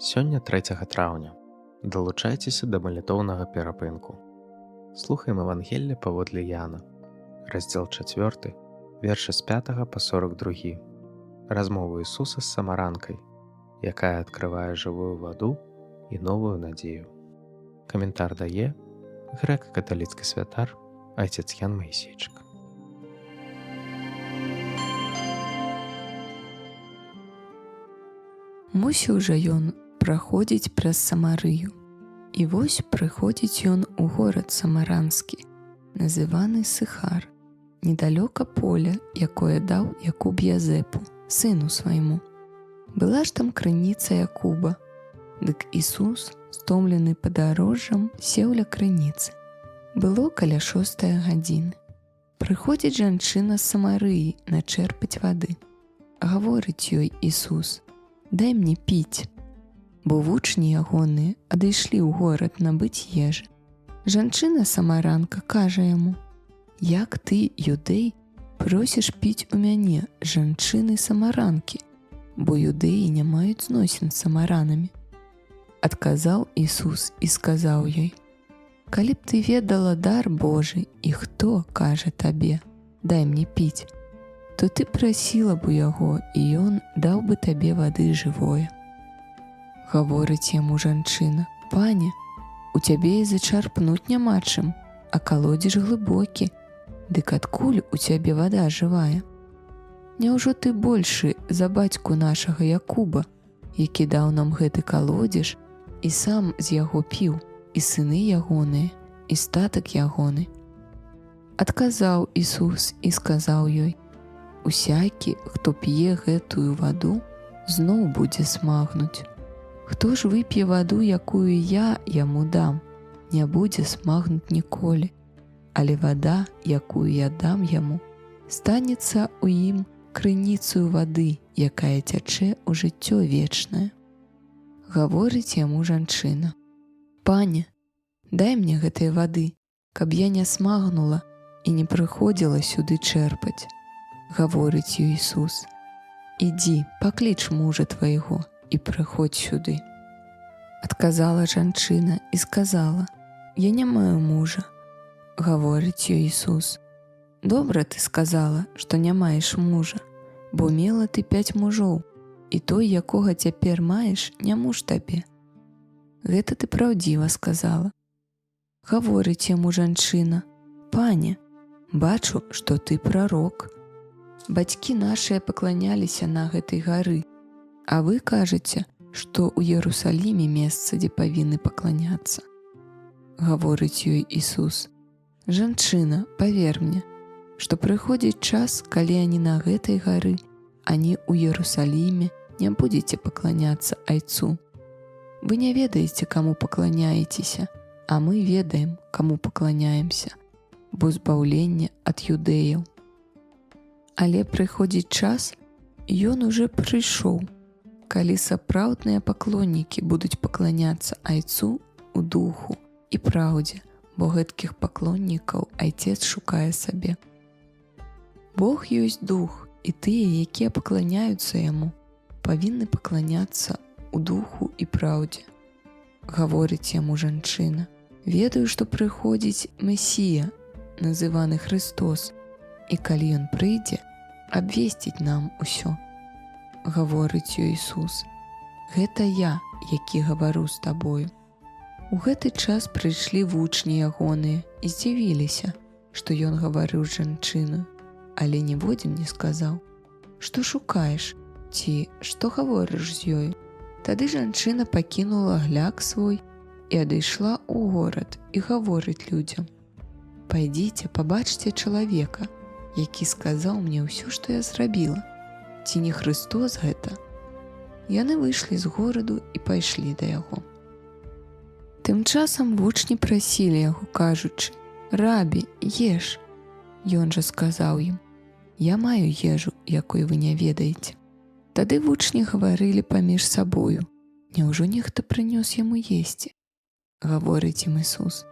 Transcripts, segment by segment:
Сёння 3 траўня. Далучайцеся да малітоўнага перапынку. Слухаем Евангелле паводле Яна. Раздзел 4, вершы з 5 па 42. Размова Ісуса з самаранкай, якая адкрывае жывую ваду і новую надзею. Каментар дае грэка-каталіцкі святар айцец Ян Маісейчык. Мусіў жа ён праходзіць праз Самарыю. І вось прыходзіць ён у горад самаранскі, называны Сыхар, недалёка поля, якое даў Якуб Язэпу, сыну свайму. Была ж там крыніца Якуба. Дык Ісус, стомлены падарожжам, сеў ля крыніцы. Было каля 6 гадзіны. Прыходзіць жанчына з Самарыі начэрпаць вады. Гаворыць ёй Ісус: «Дай мне піць». Бо вучні ягоныя адышлі ў горад набыць ежы. Жанчына самаранка кажа яму: «Як ты, юдэй, просіш піць у мяне, жанчыны самаранкі, бо юдэі не маюць зносін з самаранамі». Адказаў Ісус і сказаў ёй: «Калі б ты ведала дар Божы і хто кажа табе: дай мне піць, то ты прасіла б у яго, і ён даў бы табе вады жывое». Гаворыць яму жанчына: «Пане, у цябе і зачарпнуць няма чым, а калодзеж глыбокі, дык адкуль у цябе вада жывая? Няўжо ты большы за бацьку нашага Якуба, які даў нам гэты калодзеж, і сам з яго піў, і сыны ягоныя, і статак ягоны?» Адказаў Ісус і сказаў ёй: «Усякі, хто п'е гэтую ваду, зноў будзе смагнуць. Хто ж вып'е ваду, якую я яму дам, не будзе смагнуць ніколі, але вада, якую я дам яму, станецца ў ім крыніцаю вады, якая цячэ ў жыццё вечнае». Гаворыць яму жанчына: «Пане, дай мне гэтай вады, каб я не смагнула і не прыходзіла сюды чэрпаць». Гаворыць ёй Ісус: «Ідзі, пакліч мужа твайго і прыходзь сюды». Адказала жанчына і сказала: «Я не маю мужа». Гаворыць ёй Ісус: «Добра ты сказала, што не маеш мужа, бо мела ты 5 мужоў, і той, якога цяпер маеш, не муж табе. Гэта ты праўдзіва сказала». Гаворыць яму жанчына: «Пане, бачу, што ты прарок. Бацькі нашыя пакланяліся на гэтай гары, а вы кажаце, што ў Іерусаліме месца, дзе павінны пакланяцца». Гаворыць ёй Ісус: «Жанчына, павер мне, што прыходзіць час, калі ані на гэтай гары, ані ў Іерусаліме не будзеце пакланяцца Айцу. Вы не ведаеце, каму пакланяецеся, а мы ведаем, каму пакланяемся, бо збаўленне ад юдэяў. Але прыходзіць час, ён уже прыйшоў, калі сапраўдныя паклоннікі будуць пакланяцца Айцу у духу і праўдзе, бо гэткіх паклоннікаў Айцец шукае сабе. Бог ёсць дух, і тыя, якія пакланяюцца яму, павінны пакланяцца у духу і праўдзе». Гаворыць яму жанчына: «Ведаю, што прыходзіць Месія, называны Христос, і калі ён прыйдзе, абвесціць нам усё». Гаворыць ёй Ісус: «Гэта я, які гавару з табою». У гэты час прыйшлі вучні ягоныя і здзівіліся, што ён гаварыў з жанчынаю, але ніводзін не сказаў: «Што шукаеш?» ці «Што гаворыш з ёю?» Тады жанчына пакінула гляк свой і адышла ў горад і гаворыць людзям: «Пайдзіце, пабачце чалавека, які сказаў мне ўсё, што я зрабіла. Ці не Христос гэта?» Яны выйшлі з гораду і пайшлі да яго. Тым часам вучні прасілі яго, кажучы: «Рабі, еш». Ён жа сказаў ім: «Я маю ежу, якой вы не ведаеце». Тады вучні гаварылі паміж сабою: «Няўжо нехта прынёс яму есці?» Гаворыць ім Ісус: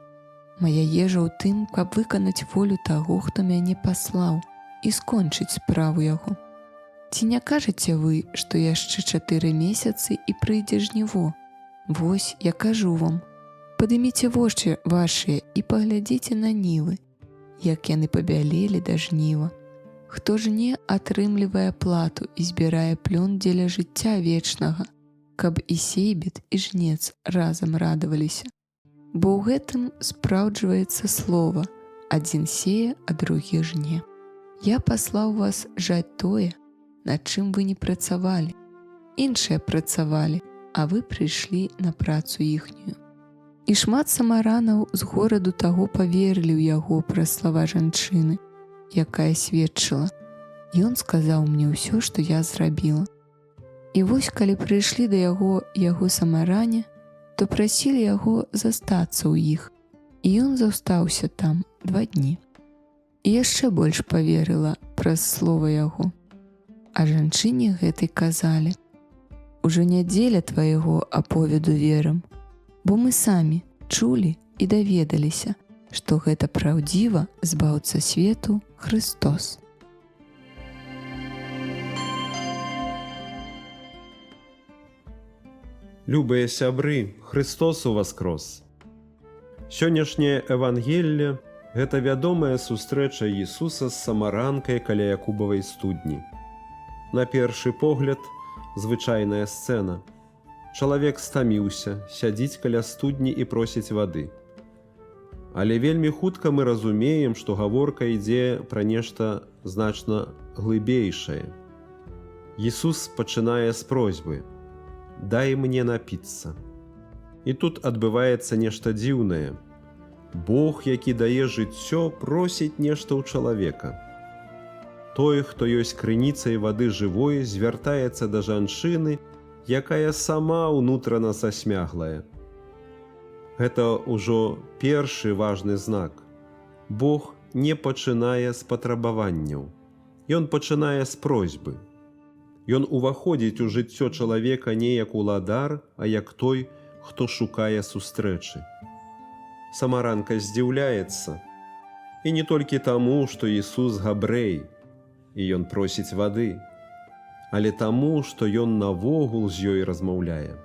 «Мая ежа ў тым, каб выканаць волю таго, хто мяне паслаў, і скончыць справу яго. Ці не кажаце вы, што яшчэ 4 месяцы і прыйдзе жніво? Вось, я кажу вам, падыміце вочы вашыя і паглядзіце на нівы, як яны пабялелі да жніва. Хто жне, атрымлівае плату і збірае плён дзеля жыцця вечнага, каб і сейбіт, і жнец разам радаваліся. Бо ў гэтым спраўджваецца слова: адзін сее, а другі жне. Я паслаў вас жаць тое, над чым вы не працавалі. Іншыя працавалі, а вы прыйшлі на працу іхнюю. І шмат самаранаў з гораду таго паверылі ў яго праз слова жанчыны, якая сведчыла: «Ён сказаў мне ўсё, што я зрабіла». І вось, калі прыйшлі да яго самаране, то прасілі яго застацца ў іх, і ён застаўся там 2 дні. І яшчэ больш паверыла праз слова яго. А жанчыне гэтай казалі: «Ужо нядзеля твайго аповеду верым, бо мы самі чулі і даведаліся, што гэта праўдзіва збаўца свету Хрыстос». Любыя сябры, Хрыстос уваскрос! Сённяшняе Евангелле – гэта вядомая сустрэча Ісуса з самаранкай каля Якубавай студні. На першы погляд, звычайная сцэна. Чалавек стаміўся, сядзіць каля студні і просіць вады. Але вельмі хутка мы разумеем, што гаворка ідзе пра нешта значна глыбейшае. Ісус пачынае з просьбы: «Дай мне напіцца». І тут адбываецца нешта дзіўнае. Бог, які дае жыццё, просіць нешта ў чалавека. Той, хто ёсць крыніцай вады жывой, звяртаецца да жанчыны, якая сама ўнутрана сасмяглая. Гэта ўжо першы важны знак. Бог не пачынае з патрабаванняў. Ён пачынае з просьбы. Ён уваходзіць у жыццё чалавека не як уладар, а як той, хто шукае сустрэчы. Самаранка здзіўляецца. І не толькі таму, што Ісус габрэй, і ён просіць вады, але таму, што ён навогул з ёй размаўляе.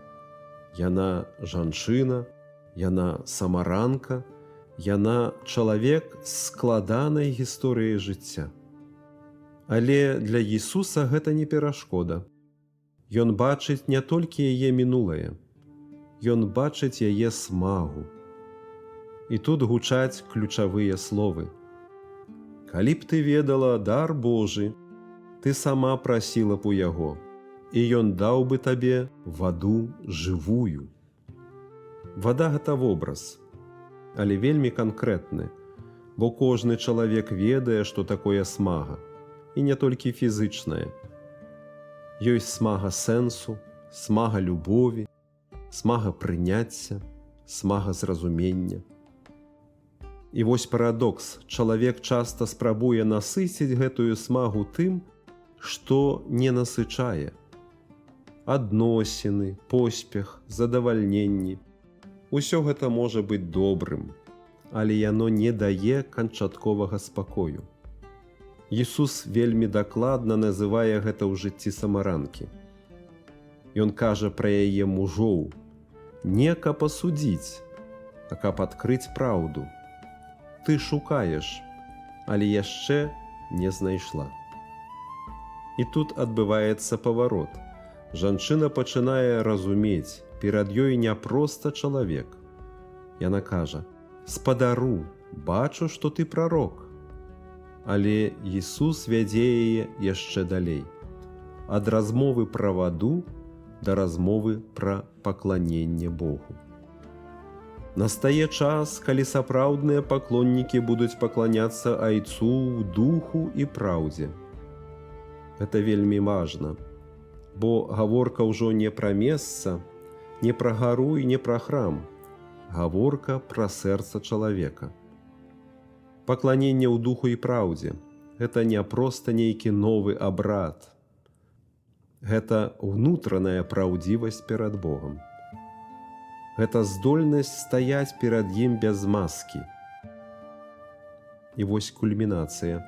Яна жанчына, яна самаранка, яна чалавек з складанай гісторыяй жыцця. Але для Ісуса гэта не перашкода. Ён бачыць не толькі яе мінулае, ён бачыць яе смагу. І тут гучаць ключавыя словы. «Калі б ты ведала дар Божы, ты сама прасіла б у яго, і ён даў бы табе ваду жывую». Вада – гэта вобраз, але вельмі канкрэтны, бо кожны чалавек ведае, што такое смага. І не толькі фізычная. Ёсць смага сэнсу, смага любові, смага прыняцця, смага зразумення. І вось парадокс. Чалавек часта спрабуе насыціць гэтую смагу тым, што не насычае. Адносіны, поспех, задавальненні. Усё гэта можа быць добрым, але яно не дае канчатковага спакою. Ісус вельмі дакладна называе гэта ў жыцці самаранкі. Ён кажа пра яе мужоў не каб асудзіць, а каб адкрыць праўду. Ты шукаеш, але яшчэ не знайшла. І тут адбываецца паварот. Жанчына пачынае разумець, перад ёй не проста чалавек. Яна кажа: «Спадару, бачу, што ты прарок». Але Ісус вядзе яе яшчэ далей. Ад размовы пра ваду да размовы пра пакланенне Богу. Настае час, калі сапраўдныя паклоннікі будуць пакланяцца Айцу ў духу і праўдзе. Гэта вельмі важна, бо гаворка ўжо не пра месца, не пра гару і не пра храм. Гаворка пра сэрца чалавека. Пакланенне ў духу і праўдзе – гэта не проста нейкі новы абрад. Гэта ўнутраная праўдзівасць перад Богам. Гэта здольнасць стаяць перад ім без маскі. І вось кульмінацыя.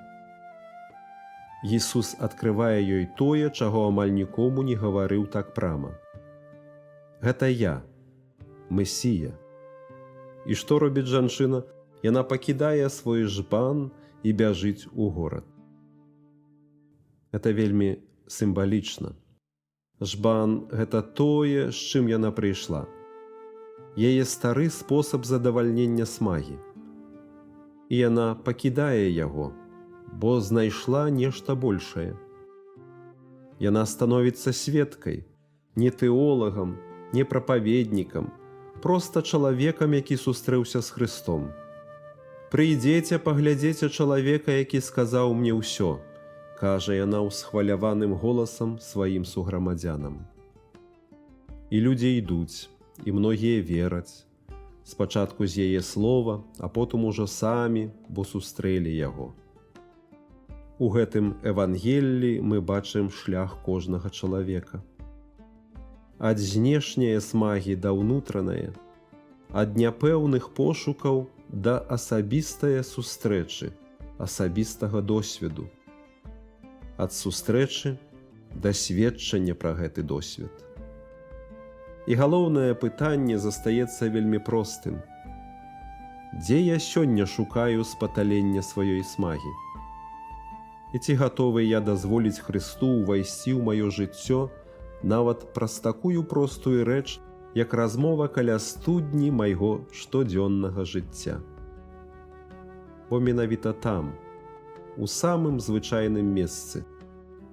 Ісус адкрывае ёй тое, чаго амаль нікому не гаварыў так прама. Гэта я, Месія. І што робіць жанчына? Яна пакідае свой жбан і бяжыць у горад. Гэта вельмі сімвалічна. Жбан – гэта тое, з чым яна прыйшла. Яе стары спосаб задавальнення смагі. І яна пакідае яго, бо знайшла нешта большае. Яна становіцца сведкай, не тэолагам, не прапаведнікам, проста чалавекам, які сустрэўся з Христом. «Прыйдзеце, паглядзеце чалавека, які сказаў мне ўсё», кажа яна ўсхваляваным голасам сваім суграмадзянам. І людзі ідуць, і многія вераць. Спачатку з яе слова, а потым ужо самі, бо сустрэлі яго. У гэтым Евангеллі мы бачым шлях кожнага чалавека. Ад знешняе смагі да ўнутранае, ад няпэўных пошукаў да асабістае сустрэчы, асабістага досведу, ад сустрэчы да сведчання пра гэты досвед. І галоўнае пытанне застаецца вельмі простым. Дзе я сёння шукаю спаталення сваёй смагі? І ці гатовы я дазволіць Хрысту ўвайсці ў маё жыццё нават праз такую простую рэч, як размова каля студні майго штодзённага жыцця? Бо менавіта там, у самым звычайным месцы,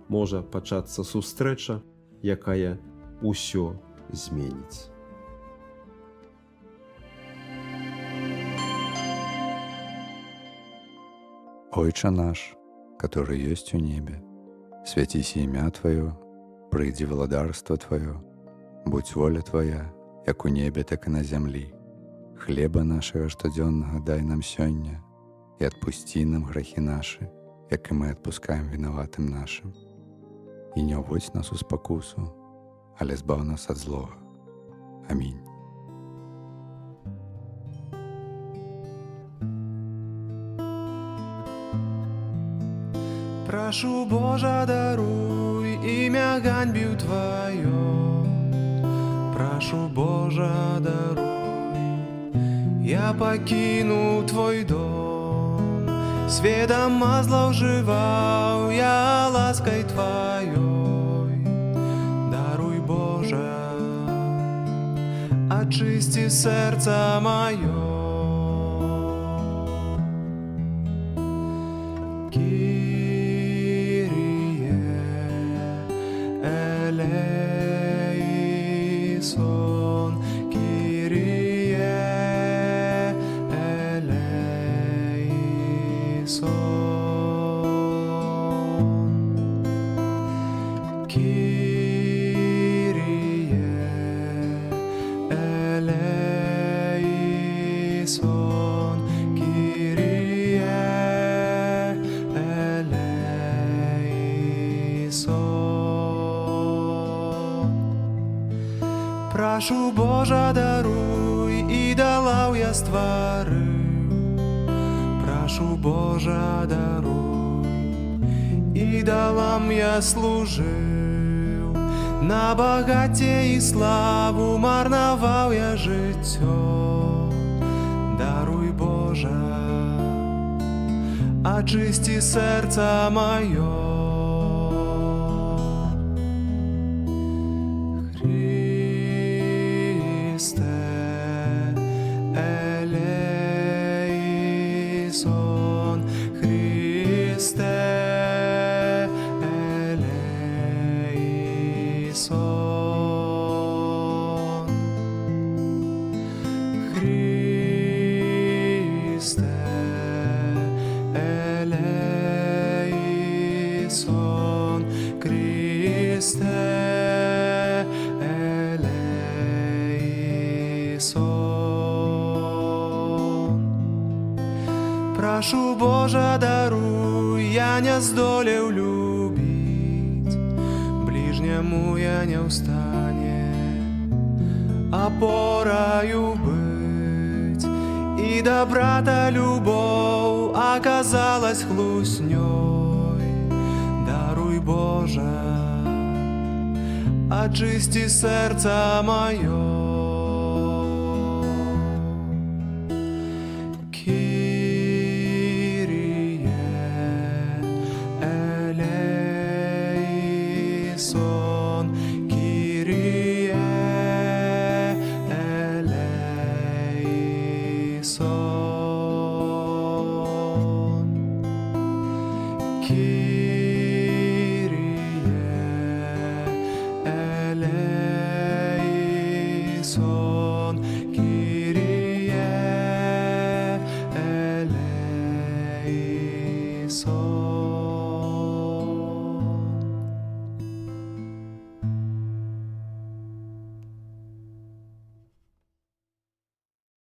можа пачацца сустрэча, якая ўсё зменіць. Отче наш, который есть у небе, святись имя Твое, прийди владарство Твое, будь воля Твоя, як у небе, так и на землі. Хлеба нашего штоденного дай нам сёння, и отпусти нам грехи наши, як и мы отпускаем виноватым нашим. И не уводь нас у спокусу, але збав нас от злого. Амінь. Прошу, Боже, даруй, ім'я ганьбів Твоє. Прошу, Боже, даруй, я покину Твой дом. Сведом зловживав я лаской Твоей. Даруй, Боже, очисти серце моє. Eleison, Kyrie eleison, Kyrie eleison, Kyrie eleison. Прошу, Боже, даруй, ідолов я створив. Прошу, Боже, даруй, ідолам я служив. На багаття і славу марновав я життя. Даруй, Боже, очисти серце моє. Eleison, Christe eleison, Christe eleison, Christe eleison. Прошу, Боже, даруй, я не здолеў любіць, ближнему я не устане опорою быть, и до брата любовь оказалась хлуснёй. Боже, очисти сердце мое. Kyrie eleison, Kyrie eleison, Kyrie